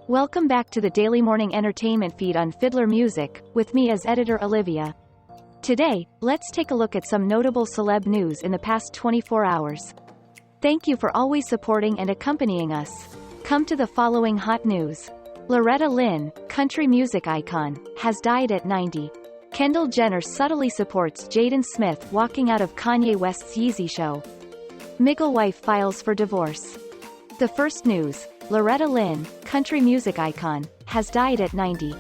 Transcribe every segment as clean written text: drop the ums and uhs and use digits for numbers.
Welcome back to the Daily Morning Entertainment feed on Fiddler Music, with me as editor Olivia. Today, let's take a look at some notable celeb news in the past 24 hours. Thank you for always supporting and accompanying us. Come to the following hot news. Loretta Lynn, country music icon, has died at 90. Kendall Jenner subtly supports Jaden Smith walking out of Kanye West's Yeezy show. Miguelwife files for divorce. The first news. Loretta Lynn, country music icon, has died at 90.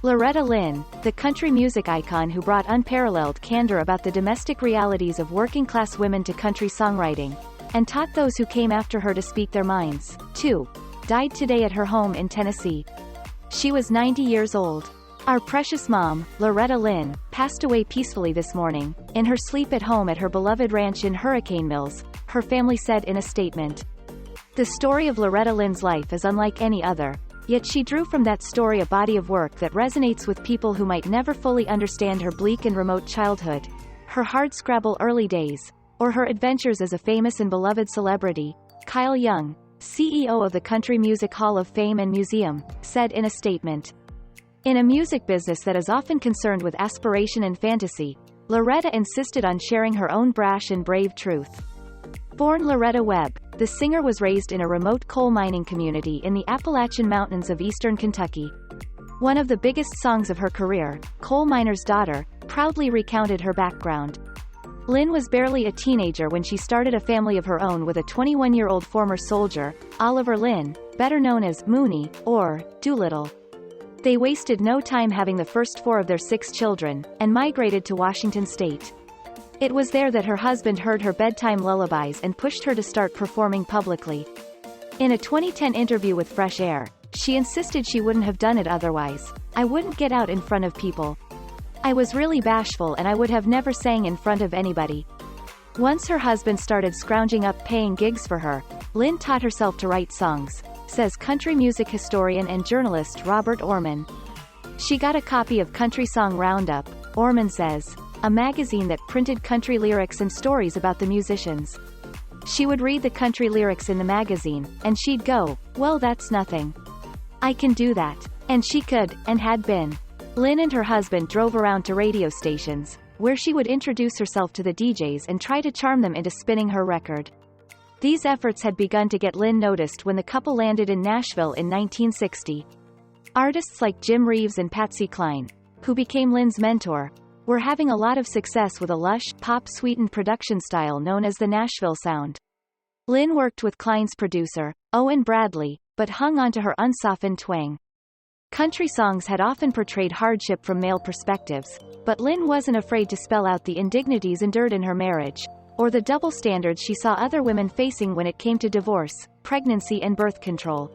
Loretta Lynn, the country music icon who brought unparalleled candor about the domestic realities of working-class women to country songwriting, and taught those who came after her to speak their minds, too, died today at her home in Tennessee. She was 90 years old. Our precious mom, Loretta Lynn, passed away peacefully this morning, in her sleep at home at her beloved ranch in Hurricane Mills, her family said in a statement. The story of Loretta Lynn's life is unlike any other, yet she drew from that story a body of work that resonates with people who might never fully understand her bleak and remote childhood, her hardscrabble early days, or her adventures as a famous and beloved celebrity. Kyle Young, CEO of the Country Music Hall of Fame and Museum, said in a statement. In a music business that is often concerned with aspiration and fantasy, Loretta insisted on sharing her own brash and brave truth. Born Loretta Webb, the singer was raised in a remote coal mining community in the Appalachian Mountains of eastern Kentucky. One of the biggest songs of her career, Coal Miner's Daughter, proudly recounted her background. Lynn was barely a teenager when she started a family of her own with a 21-year-old former soldier, Oliver Lynn, better known as Mooney, or Doolittle. They wasted no time having the first 4 of their 6 children, and migrated to Washington state. It was there that her husband heard her bedtime lullabies and pushed her to start performing publicly. In a 2010 interview with Fresh Air, she insisted she wouldn't have done it otherwise. I wouldn't get out in front of people. I was really bashful and I would have never sang in front of anybody. Once her husband started scrounging up paying gigs for her, Lynn taught herself to write songs, says country music historian and journalist Robert Orman. She got a copy of Country Song Roundup, Orman says, a magazine that printed country lyrics and stories about the musicians. She would read the country lyrics in the magazine, and she'd go, well, that's nothing. I can do that. And she could, and had been. Lynn and her husband drove around to radio stations, where she would introduce herself to the DJs and try to charm them into spinning her record. These efforts had begun to get Lynn noticed when the couple landed in Nashville in 1960. Artists like Jim Reeves and Patsy Cline, who became Lynn's mentor, were having a lot of success with a lush, pop-sweetened production style known as the Nashville sound. Lynn worked with Cline's producer, Owen Bradley, but hung on to her unsoftened twang. Country songs had often portrayed hardship from male perspectives, but Lynn wasn't afraid to spell out the indignities endured in her marriage, or the double standards she saw other women facing when it came to divorce, pregnancy and birth control.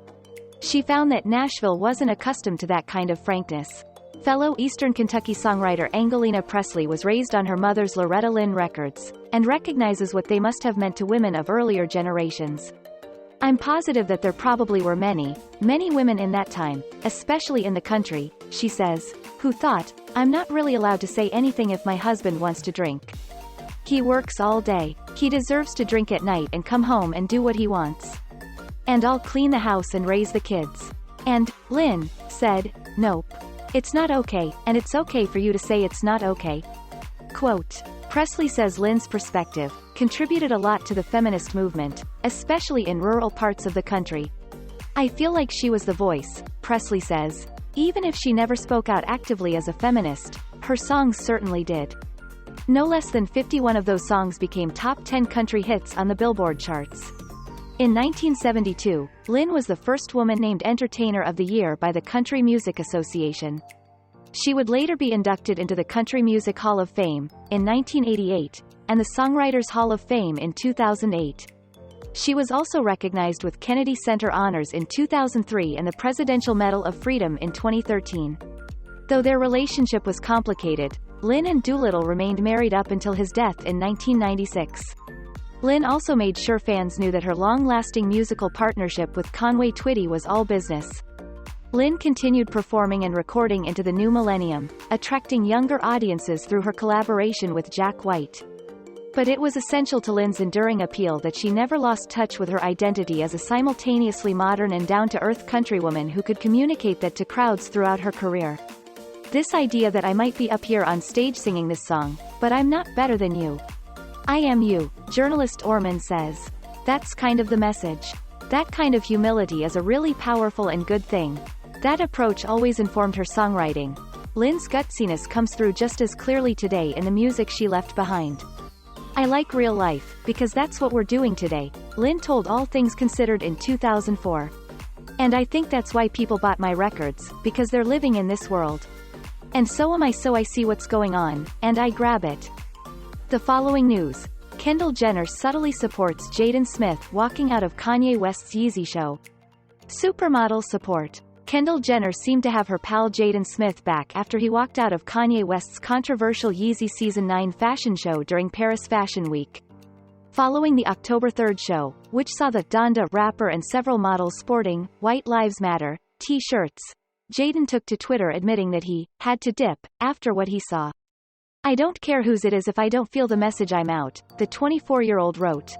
She found that Nashville wasn't accustomed to that kind of frankness. Fellow Eastern Kentucky songwriter Angelina Presley was raised on her mother's Loretta Lynn records, and recognizes what they must have meant to women of earlier generations. I'm positive that there probably were many women in that time, especially in the country, she says, who thought, I'm not really allowed to say anything if my husband wants to drink. He works all day. He deserves to drink at night and come home and do what he wants. And I'll clean the house and raise the kids. And, Lynn said, nope. It's not okay, and it's okay for you to say it's not okay. Quote. Presley says Lynn's perspective contributed a lot to the feminist movement, especially in rural parts of the country. I feel like she was the voice, Presley says. Even if she never spoke out actively as a feminist, her songs certainly did. No less than 51 of those songs became top 10 country hits on the Billboard charts. In 1972, Lynn was the first woman named Entertainer of the Year by the Country Music Association. She would later be inducted into the Country Music Hall of Fame, in 1988, and the Songwriters Hall of Fame in 2008. She was also recognized with Kennedy Center Honors in 2003 and the Presidential Medal of Freedom in 2013. Though their relationship was complicated, Lynn and Doolittle remained married up until his death in 1996. Lynn also made sure fans knew that her long-lasting musical partnership with Conway Twitty was all business. Lynn continued performing and recording into the new millennium, attracting younger audiences through her collaboration with Jack White. But it was essential to Lynn's enduring appeal that she never lost touch with her identity as a simultaneously modern and down-to-earth countrywoman who could communicate that to crowds throughout her career. This idea that I might be up here on stage singing this song, but I'm not better than you. I am you, journalist Orman says. That's kind of the message. That kind of humility is a really powerful and good thing. That approach always informed her songwriting. Lynn's gutsiness comes through just as clearly today in the music she left behind. I like real life, because that's what we're doing today, Lynn told All Things Considered in 2004. And I think that's why people bought my records, because they're living in this world. And so am I, so I see what's going on, and I grab it. The following news. Kendall Jenner subtly supports Jaden Smith walking out of Kanye West's Yeezy show. Supermodel support. Kendall Jenner seemed to have her pal Jaden Smith back after he walked out of Kanye West's controversial Yeezy Season 9 fashion show during Paris Fashion Week. Following the October 3rd show, which saw the Donda rapper and several models sporting White Lives Matter t-shirts, Jaden took to Twitter admitting that he had to dip after what he saw. I don't care whose it is if I don't feel the message I'm out, the 24-year-old wrote.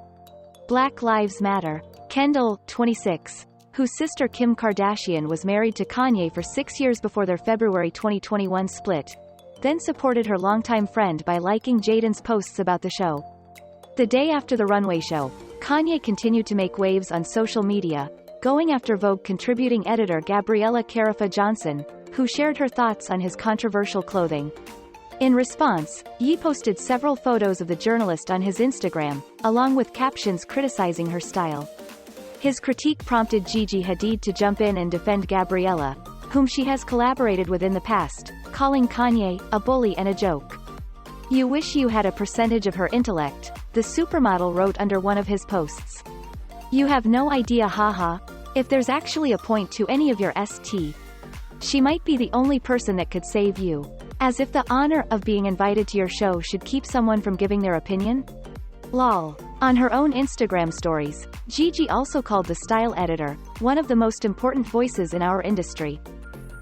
Black Lives Matter. Kendall, 26, whose sister Kim Kardashian was married to Kanye for 6 years before their February 2021 split, then supported her longtime friend by liking Jaden's posts about the show. The day after the runway show, Kanye continued to make waves on social media, going after Vogue contributing editor Gabriella Carafa Johnson, who shared her thoughts on his controversial clothing. In response, Ye posted several photos of the journalist on his Instagram, along with captions criticizing her style. His critique prompted Gigi Hadid to jump in and defend Gabriella, whom she has collaborated with in the past, calling Kanye a bully and a joke. You wish you had a percentage of her intellect, the supermodel wrote under one of his posts. You have no idea, haha. If there's actually a point to any of your st. She might be the only person that could save you. As if the honor of being invited to your show should keep someone from giving their opinion? Lol. On her own Instagram stories, Gigi also called the style editor one of the most important voices in our industry.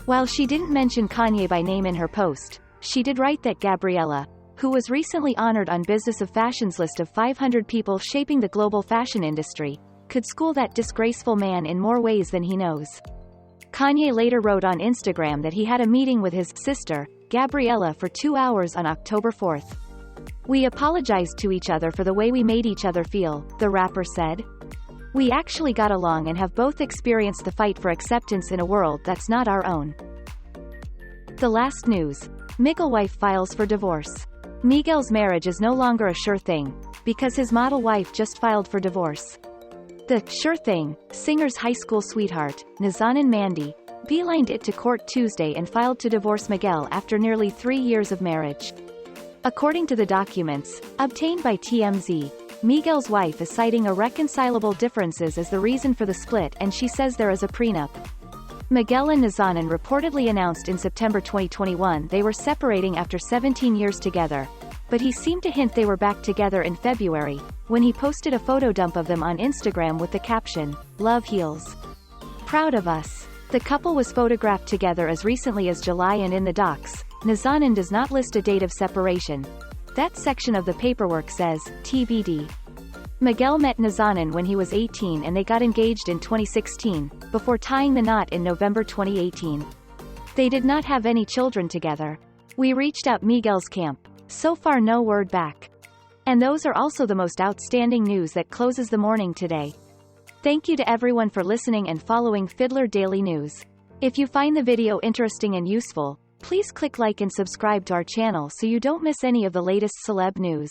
While she didn't mention Kanye by name in her post, she did write that Gabriella, who was recently honored on Business of Fashion's list of 500 people shaping the global fashion industry, could school that disgraceful man in more ways than he knows. Kanye later wrote on Instagram that he had a meeting with his sister, Gabriella, for 2 hours on October 4th. We apologized to each other for the way we made each other feel, the rapper said. We actually got along and have both experienced the fight for acceptance in a world that's not our own. The last news. Miguelwife files for divorce. Miguel's marriage is no longer a sure thing, because his model wife just filed for divorce. The sure thing, singer's high school sweetheart, Nazanin Mandy, beelined it to court Tuesday and filed to divorce Miguel after nearly 3 years of marriage. According to the documents, obtained by TMZ, Miguel's wife is citing irreconcilable differences as the reason for the split, and she says there is a prenup. Miguel and Nazanin reportedly announced in September 2021 they were separating after 17 years together, but he seemed to hint they were back together in February, when he posted a photo dump of them on Instagram with the caption, "Love heals. Proud of us." The couple was photographed together as recently as July, and in the docs, Nazanin does not list a date of separation. That section of the paperwork says, TBD. Miguel met Nazanin when he was 18 and they got engaged in 2016, before tying the knot in November 2018. They did not have any children together. We reached out Miguel's camp. So far no word back. And those are also the most outstanding news that closes the morning today. Thank you to everyone for listening and following Fiddler Daily News. If you find the video interesting and useful, please click like and subscribe to our channel so you don't miss any of the latest celeb news.